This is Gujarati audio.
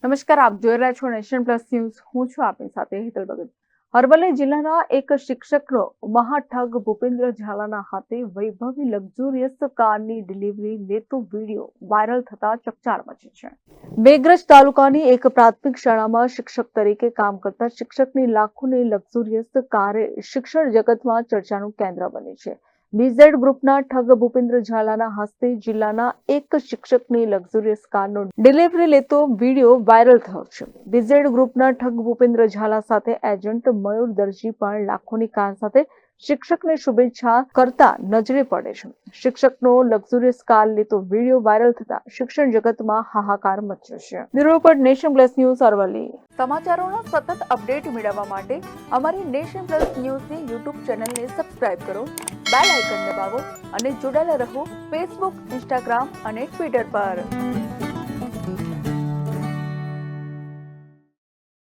નમસ્કાર, આપ જોઈ રહ્યા છો નેશન પ્લસ ન્યૂઝ. હું છું આપની સાથે હેતલ ભગત. અરવલ્લી જિલ્લાના એક શિક્ષકનો મહાઠગ ભૂપેન્દ્ર ઝાલાના હાથે વૈભવી લક્ઝુરિયસ કારની ડિલિવરી લેતો વિડીયો વાયરલ થતા ચકચાર મચી છે. મેઘરજ તાલુકાની એક પ્રાથમિક શાળામાં શિક્ષક તરીકે કામ કરતા શિક્ષકની લાખોની લક્ઝુરિયસ કારે શિક્ષણ જગતમાં ચર્ચાનું કેન્દ્ર બની છે. બીઝેડ ગ્રુપના ઠગ ભૂપેન્દ્ર ઝાલાના હસ્તે જિલ્લાના એક શિક્ષકની લક્ઝુરિયસ કારનો ડિલિવરી લેતો વિડીયો વાયરલ થયો છે. બીઝેડ ગ્રુપના ઠગ ભૂપેન્દ્ર ઝાલા સાથે એજન્ટ મયુર દરજી પણ લાખોની કાર સાથે શિક્ષકને શુભેચ્છા કરતા નજરે પડે છે. શિક્ષકનો લક્ઝુરિયસ કાર લેતો વિડીયો વાયરલ થતા શિક્ષણ જગતમાં હાહાકાર મચ્યો છે. Bureau report, nation plus news, Aravalli. સમાચારોના સતત અપડેટ મેળવવા માટે અમારી નેશન પ્લસ ન્યૂઝની યુટ્યુબ ચેનલને સબસ્ક્રાઇબ કરો, બેલ આઇકન દબાવો અને જોડાયેલા રહો ફેસબુક, ઇન્સ્ટાગ્રામ અને ટ્વિટર પર.